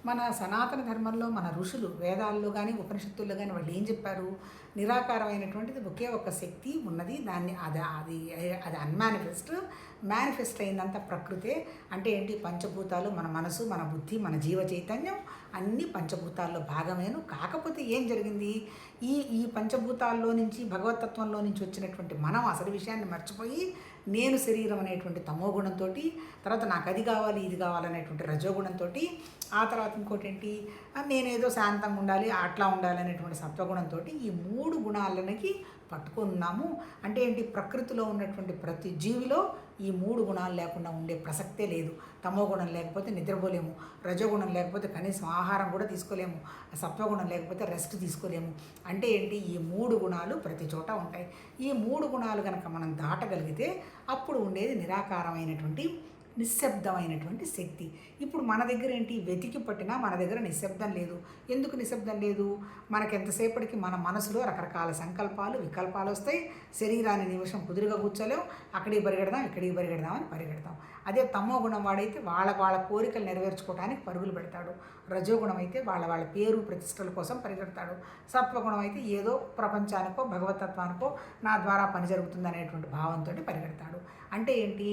మన సనాతన ధర్మంలో మన ఋషులు వేదాల్లో కానీ ఉపనిషత్తుల్లో కానీ వాళ్ళు ఏం చెప్పారు? నిరాకారమైనటువంటిది ఒకే ఒక శక్తి ఉన్నది. దాన్ని అది అది అది అన్మానిఫెస్ట్, మేనిఫెస్ట్ అయినంత ప్రకృతే. అంటే ఏంటి? పంచభూతాలు, మన మనసు, మన బుద్ధి, మన జీవ చైతన్యం అన్నీ పంచభూతాల్లో భాగమేను. కాకపోతే ఏం జరిగింది? ఈ ఈ పంచభూతాల్లో నుంచి, భగవతత్వంలో నుంచి వచ్చినటువంటి మనం అసలు విషయాన్ని మర్చిపోయి నేను శరీరం అనేటువంటి తమోగుణంతో, తర్వాత నాకు అది కావాలి ఇది కావాలనేటువంటి రజోగుణంతో, ఆ తర్వాత ఇంకోటి ఏంటి, నేనేదో శాంతంగా ఉండాలి అట్లా ఉండాలి అనేటువంటి సత్వగుణంతో ఈ మూడు గుణాలకి పట్టుకున్నాము. అంటే ఏంటి? ప్రకృతిలో ఉన్నటువంటి ప్రతి జీవిలో ఈ మూడు గుణాలు లేకుండా ఉండే ప్రసక్తే లేదు. తమోగుణం లేకపోతే నిద్రపోలేము, రజోగుణం లేకపోతే కనీసం ఆహారం కూడా తీసుకోలేము, సత్వగుణం లేకపోతే రెస్ట్ తీసుకోలేము. అంటే ఏంటి? ఈ మూడు గుణాలు ప్రతి చోట ఉంటాయి. ఈ మూడు గుణాలు కనుక మనం దాటగలిగితే అప్పుడు ఉండేది నిరాకారమైనటువంటి నిశ్శబ్దమైనటువంటి శక్తి. ఇప్పుడు మన దగ్గర ఏంటి? వెతికి పట్టినా మన దగ్గర నిశ్శబ్దం లేదు. ఎందుకు నిశ్శబ్దం లేదు? మనకెంతసేపటికి మన మనసులో రకరకాల సంకల్పాలు వికల్పాలు వస్తాయి. శరీరాన్ని నిమిషం కుదురుగా కూర్చోలేం. అక్కడికి పరిగెడదాం ఇక్కడికి పరిగెడదాం అని పరిగెడతాం. అదే తమో గుణం వాడైతే వాళ్ళ కోరికలు నెరవేర్చుకోవడానికి పరుగులు పెడతాడు. రజోగుణం అయితే వాళ్ళ పేరు ప్రతిష్టల కోసం పరిగెడతాడు. సత్వగుణం అయితే ఏదో ప్రపంచానికో భగవతత్వానికో నా ద్వారా పని జరుగుతుంది అనేటువంటి భావంతో పరిగెడతాడు. అంటే ఏంటి?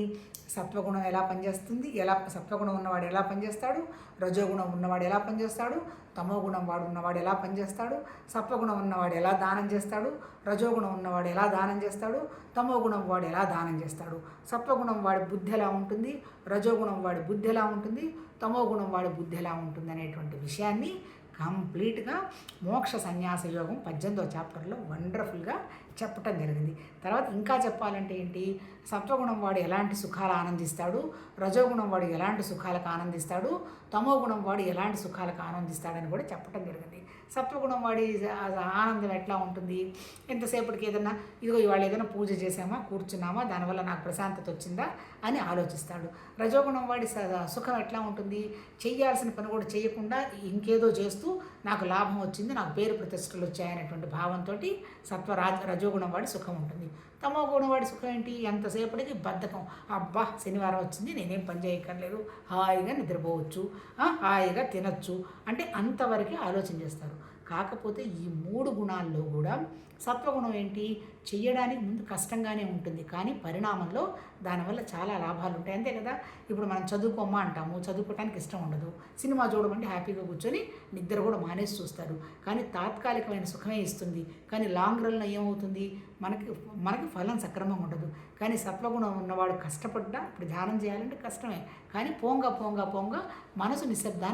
సత్వగుణం ఎలా పనిచేస్తుంది, సత్వగుణం ఉన్నవాడు ఎలా పనిచేస్తాడు, రజోగుణం ఉన్నవాడు ఎలా పనిచేస్తాడు, తమోగుణం వాడు ఉన్నవాడు ఎలా పనిచేస్తాడు, సత్వగుణం ఉన్నవాడు ఎలా దానం చేస్తాడు, రజోగుణం ఉన్నవాడు ఎలా దానం చేస్తాడు, తమోగుణం వాడు ఎలా దానం చేస్తాడు, సత్వగుణం వాడి బుద్ధి ఎలా ఉంటుంది, రజోగుణం వాడి బుద్ధి ఎలా ఉంటుంది, తమోగుణం వాడి బుద్ధి ఎలా ఉంటుంది అనేటువంటి విషయాన్ని కంప్లీట్గా మోక్ష సన్యాస యోగం 18వ చాప్టర్లో వండర్ఫుల్గా చెప్పటం జరిగింది. తర్వాత ఇంకా చెప్పాలంటే ఏంటి? సత్వగుణం వాడు ఎలాంటి సుఖాలు ఆనందిస్తాడు, రజోగుణం వాడు ఎలాంటి సుఖాలకు ఆనందిస్తాడు, తమోగుణం వాడు ఎలాంటి సుఖాలకు ఆనందిస్తాడని కూడా చెప్పటం జరిగింది. సత్వగుణం వాడి ఆనందం ఎట్లా ఉంటుంది? ఎంతసేపటికి ఏదైనా ఇదిగో ఇవాళ ఏదైనా పూజ చేసామా, కూర్చున్నామా, దానివల్ల నాకు ప్రశాంతత వచ్చిందా అని ఆలోచిస్తాడు. రజోగుణం వాడి సుఖం ఎట్లా ఉంటుంది? చేయాల్సిన పని కూడా చేయకుండా ఇంకేదో చేస్తూ నాకు లాభం వచ్చింది, నాకు పేరు ప్రతిష్టలు వచ్చాయనేటువంటి భావంతో రజోగుణం వాడి సుఖం ఉంటుంది. తమోగుణం వాడి సుఖం ఏంటి? ఎంతసేపటికి బద్ధకం. అబ్బా శనివారం వచ్చింది, నేనేం పని చేయక్కర్లేదు, హాయిగా నిద్రపోవచ్చు, హాయిగా తినచ్చు అంటే అంతవరకే ఆలోచన చేస్తారు. కాకపోతే ఈ మూడు గుణాల్లో కూడా సత్వగుణం ఏంటి? చెయ్యడానికి ముందు కష్టంగానే ఉంటుంది, కానీ పరిణామంలో దానివల్ల చాలా లాభాలు ఉంటాయి. అంతే కదా? ఇప్పుడు మనం చదువుకోమ్మా అంటాము, చదువుకోవడానికి ఇష్టం ఉండదు. సినిమా చూడమంటే హ్యాపీగా కూర్చొని నిద్ర కూడా మానేసి చూస్తారు. కానీ తాత్కాలికమైన సుఖమే ఇస్తుంది, కానీ లాంగ్ రన్లో ఏమవుతుంది? మనకి ఫలం సక్రమంగా ఉండదు. కానీ సత్వగుణం ఉన్నవాడు కష్టపడ్డా ఇప్పుడు ధ్యానం చేయాలంటే కష్టమే, కానీ పోంగా మనసు నిశ్శబ్దాన్ని